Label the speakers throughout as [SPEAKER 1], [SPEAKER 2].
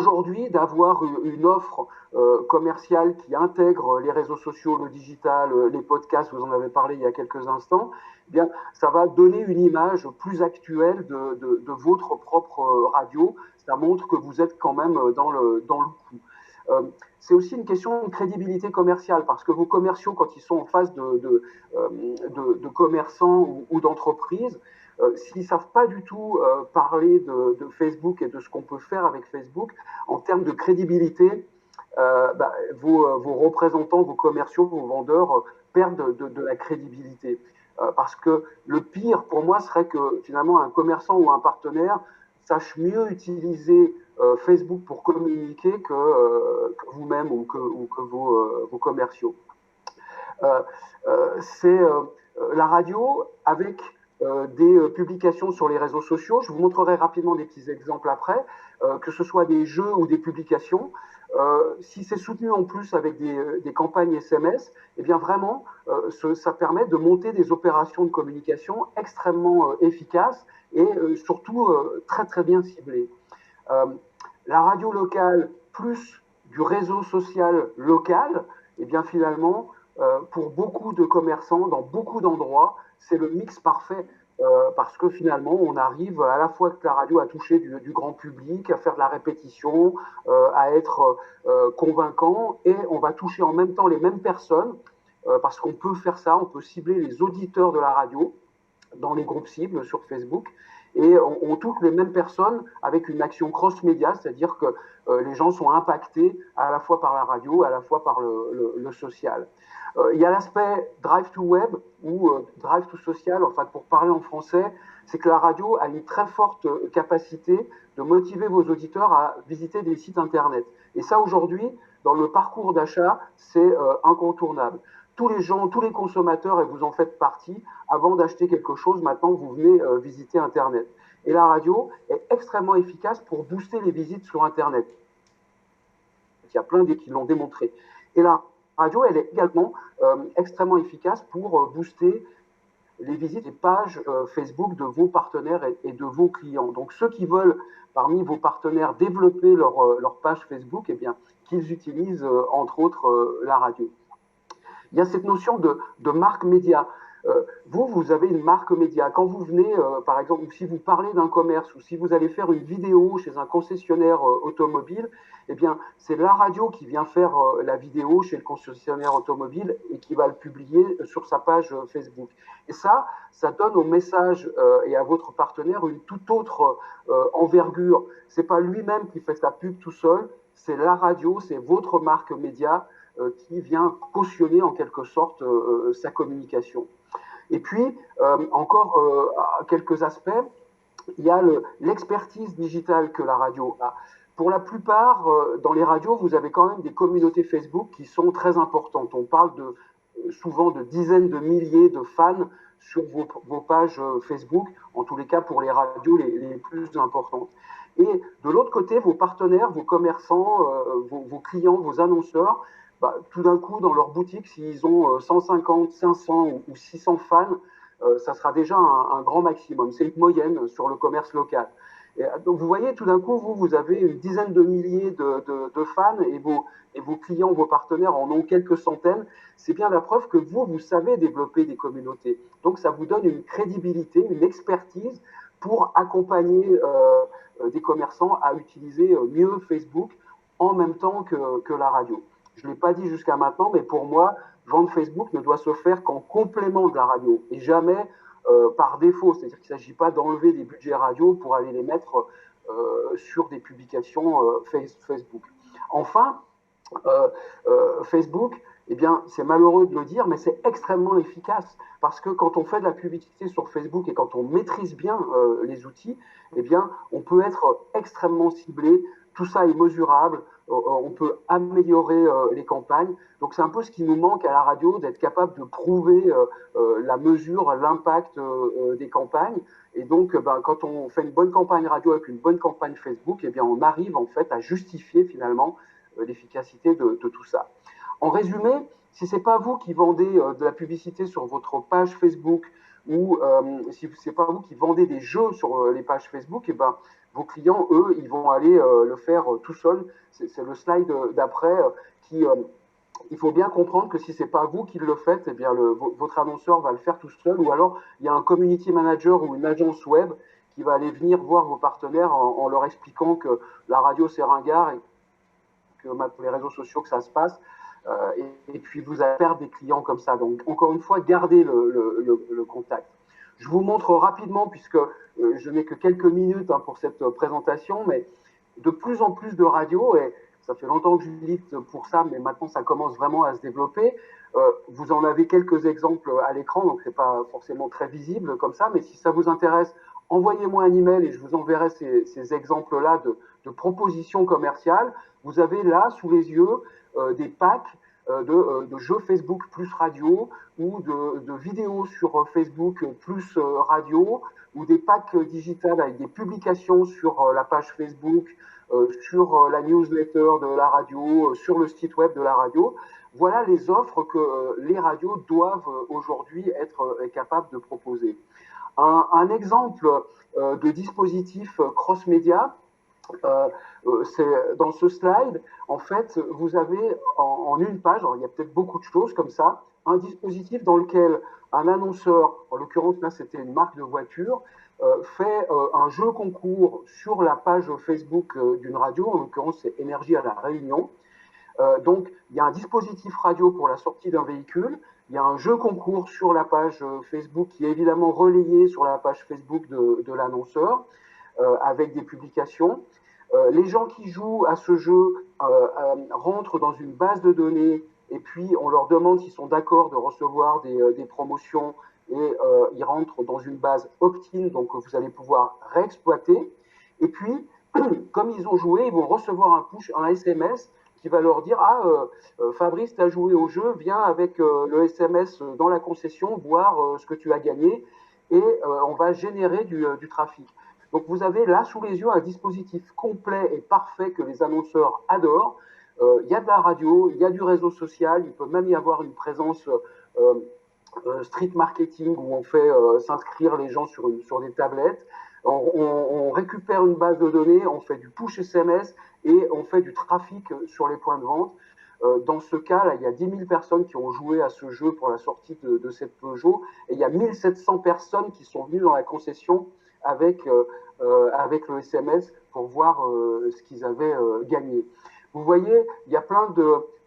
[SPEAKER 1] aujourd'hui, d'avoir une offre commerciale qui intègre les réseaux sociaux, le digital, les podcasts, vous en avez parlé il y a quelques instants, eh bien, ça va donner une image plus actuelle de votre propre radio. Ça montre que vous êtes quand même dans le coup. C'est aussi une question de crédibilité commerciale, parce que vos commerciaux, quand ils sont en face de commerçants ou d'entreprises, s'ils ne savent pas du tout parler de Facebook et de ce qu'on peut faire avec Facebook, en termes de crédibilité, vos représentants, vos commerciaux, vos vendeurs perdent de la crédibilité. Parce que le pire pour moi serait que finalement un commerçant ou un partenaire sache mieux utiliser Facebook pour communiquer que vous-même ou que vos commerciaux. C'est la radio avec des publications sur les réseaux sociaux. Je vous montrerai rapidement des petits exemples après, que ce soit des jeux ou des publications. Si c'est soutenu en plus avec des campagnes SMS, eh bien vraiment, ça permet de monter des opérations de communication extrêmement efficaces et surtout très très bien ciblées. La radio locale plus du réseau social local, eh bien finalement, pour beaucoup de commerçants, dans beaucoup d'endroits, c'est le mix parfait. Parce que finalement, on arrive à la fois que la radio a touché du grand public, à faire de la répétition, à être convaincant, et on va toucher en même temps les mêmes personnes, parce qu'on peut faire ça, on peut cibler les auditeurs de la radio dans les groupes cibles sur Facebook, et on touche les mêmes personnes avec une action cross-média, c'est-à-dire que les gens sont impactés à la fois par la radio, à la fois par le social. Il y a l'aspect drive to web ou drive to social, enfin pour parler en français, c'est que la radio a une très forte capacité de motiver vos auditeurs à visiter des sites internet. Et ça aujourd'hui, dans le parcours d'achat, c'est incontournable. Tous les gens, tous les consommateurs, et vous en faites partie, avant d'acheter quelque chose, maintenant vous venez visiter Internet. Et la radio est extrêmement efficace pour booster les visites sur Internet. Il y a plein qui l'ont démontré. Et la radio, elle est également extrêmement efficace pour booster les visites des pages Facebook de vos partenaires et de vos clients. Donc ceux qui veulent, parmi vos partenaires, développer leur page Facebook, eh bien, qu'ils utilisent entre autres la radio. Il y a cette notion de marque média. Vous avez une marque média. Quand vous venez, par exemple, ou si vous parlez d'un commerce, ou si vous allez faire une vidéo chez un concessionnaire automobile, eh bien, c'est la radio qui vient faire la vidéo chez le concessionnaire automobile et qui va le publier sur sa page Facebook. Et ça donne au message et à votre partenaire une toute autre envergure. C'est pas lui-même qui fait sa pub tout seul, c'est la radio, c'est votre marque média qui vient cautionner en quelque sorte sa communication. Et puis, encore quelques aspects, il y a l'expertise digitale que la radio a. Pour la plupart, dans les radios, vous avez quand même des communautés Facebook qui sont très importantes. On parle souvent de dizaines de milliers de fans sur vos pages Facebook, en tous les cas pour les radios les plus importantes. Et de l'autre côté, vos partenaires, vos commerçants, vos clients, vos annonceurs, tout d'un coup, dans leur boutique, s'ils ont 150, 500 ou 600 fans, ça sera déjà un grand maximum. C'est une moyenne sur le commerce local. Et donc, vous voyez, tout d'un coup, vous avez une dizaine de milliers de fans et vos clients, vos partenaires en ont quelques centaines. C'est bien la preuve que vous savez développer des communautés. Donc, ça vous donne une crédibilité, une expertise pour accompagner des commerçants à utiliser mieux Facebook en même temps que la radio. Je ne l'ai pas dit jusqu'à maintenant, mais pour moi, vendre Facebook ne doit se faire qu'en complément de la radio et jamais par défaut. C'est-à-dire qu'il ne s'agit pas d'enlever des budgets radio pour aller les mettre sur des publications Facebook. Enfin, Facebook, eh bien, c'est malheureux de le dire, mais c'est extrêmement efficace parce que quand on fait de la publicité sur Facebook et quand on maîtrise bien les outils, eh bien, on peut être extrêmement ciblé. Tout ça est mesurable. On peut améliorer les campagnes. Donc c'est un peu ce qui nous manque à la radio, d'être capable de prouver la mesure, l'impact des campagnes. Et donc, quand on fait une bonne campagne radio avec une bonne campagne Facebook, eh bien, on arrive en fait à justifier finalement l'efficacité de tout ça. En résumé, si ce n'est pas vous qui vendez de la publicité sur votre page Facebook ou si ce n'est pas vous qui vendez des jeux sur les pages Facebook, et ben, vos clients, eux, ils vont aller le faire tout seuls. C'est le slide d'après qui il faut bien comprendre que si c'est pas vous qui le faites, eh bien votre annonceur va le faire tout seul, ou alors il y a un community manager ou une agence web qui va aller venir voir vos partenaires en leur expliquant que la radio c'est ringard et que pour les réseaux sociaux que ça se passe. Et puis vous allez perdre des clients comme ça. Donc encore une fois, gardez le contact. Je vous montre rapidement, puisque je n'ai que quelques minutes pour cette présentation, mais de plus en plus de radios, et ça fait longtemps que je milite pour ça, mais maintenant ça commence vraiment à se développer. Vous en avez quelques exemples à l'écran, donc c'est pas forcément très visible comme ça, mais si ça vous intéresse, envoyez-moi un email et je vous enverrai ces exemples-là de propositions commerciales. Vous avez là sous les yeux des packs de jeux Facebook plus radio, ou de vidéos sur Facebook plus radio, ou des packs digitales avec des publications sur la page Facebook, sur la newsletter de la radio, sur le site web de la radio. Voilà les offres que les radios doivent aujourd'hui être capables de proposer. Un exemple de dispositif cross-média, c'est dans ce slide, en fait, vous avez en une page, alors il y a peut-être beaucoup de choses comme ça, un dispositif dans lequel un annonceur, en l'occurrence là c'était une marque de voiture, fait un jeu concours sur la page Facebook d'une radio, en l'occurrence c'est Énergie à La Réunion. Donc il y a un dispositif radio pour la sortie d'un véhicule, il y a un jeu concours sur la page Facebook qui est évidemment relayé sur la page Facebook de l'annonceur, avec des publications. Les gens qui jouent à ce jeu rentrent dans une base de données, et puis on leur demande s'ils sont d'accord de recevoir des promotions, et ils rentrent dans une base opt-in, donc vous allez pouvoir réexploiter. Et puis, comme ils ont joué, ils vont recevoir un push, un SMS qui va leur dire: ah, Fabrice, tu as joué au jeu, viens avec le SMS dans la concession voir ce que tu as gagné, et on va générer du trafic. Donc vous avez là sous les yeux un dispositif complet et parfait que les annonceurs adorent. Il y a de la radio, il y a du réseau social, il peut même y avoir une présence street marketing où on fait s'inscrire les gens sur des tablettes. On récupère une base de données, on fait du push SMS et on fait du trafic sur les points de vente. Dans ce cas-là, il y a 10 000 personnes qui ont joué à ce jeu pour la sortie de cette Peugeot, et il y a 1700 personnes qui sont venues dans la concession avec le SMS pour voir ce qu'ils avaient gagné. Vous voyez, il y a plein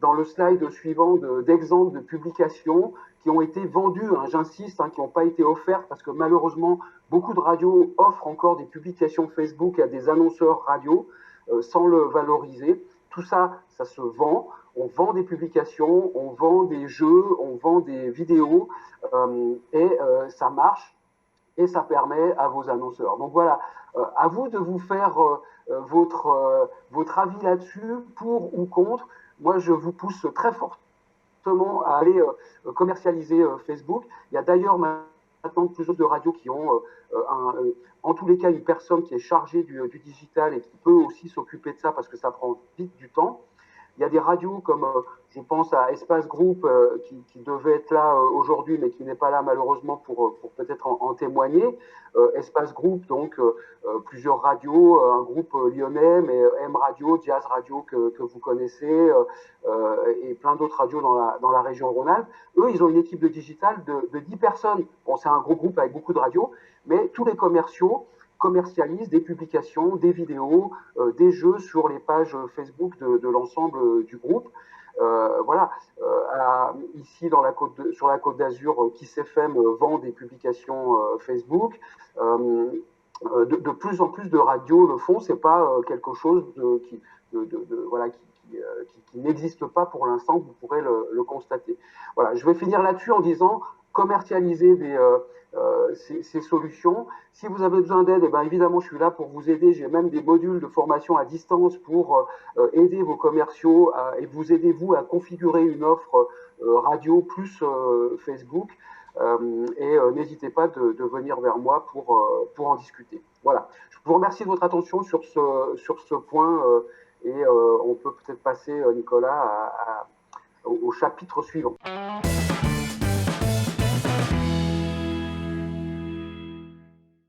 [SPEAKER 1] dans le slide suivant d'exemples de publications qui ont été vendues, j'insiste, qui n'ont pas été offertes, parce que malheureusement, beaucoup de radios offrent encore des publications Facebook à des annonceurs radio sans le valoriser. Tout ça, ça se vend. On vend des publications, on vend des jeux, on vend des vidéos, et ça marche. Et ça permet à vos annonceurs. Donc voilà, à vous de vous faire votre avis là-dessus, pour ou contre. Moi, je vous pousse très fortement à aller commercialiser Facebook. Il y a d'ailleurs maintenant plusieurs de radios qui ont, en tous les cas, une personne qui est chargée du digital et qui peut aussi s'occuper de ça, parce que ça prend vite du temps. Il y a des radios comme, je pense à Espace Group, qui devait être là aujourd'hui, mais qui n'est pas là malheureusement pour peut-être en témoigner. Espace Group, donc plusieurs radios, un groupe lyonnais, mais M Radio, Jazz Radio que vous connaissez, et plein d'autres radios dans la région Rhône-Alpes. Eux, ils ont une équipe de digital de 10 personnes. Bon, c'est un gros groupe avec beaucoup de radios, mais tous les commerciaux commercialisent des publications, des vidéos, des jeux sur les pages Facebook de l'ensemble du groupe. Voilà. Ici, sur la Côte d'Azur, Kiss FM vend des publications Facebook. De plus en plus de radios le font. C'est pas quelque chose qui n'existe pas pour l'instant. Vous pourrez le constater. Voilà. Je vais finir là-dessus en disant: commercialiser ces solutions. Si vous avez besoin d'aide, évidemment, je suis là pour vous aider. J'ai même des modules de formation à distance pour aider vos commerciaux et vous aider, vous, à configurer une offre radio plus Facebook. Et n'hésitez pas de venir vers moi pour en discuter. Voilà. Je vous remercie de votre attention sur ce point, et on peut peut-être passer, Nicolas, au chapitre suivant.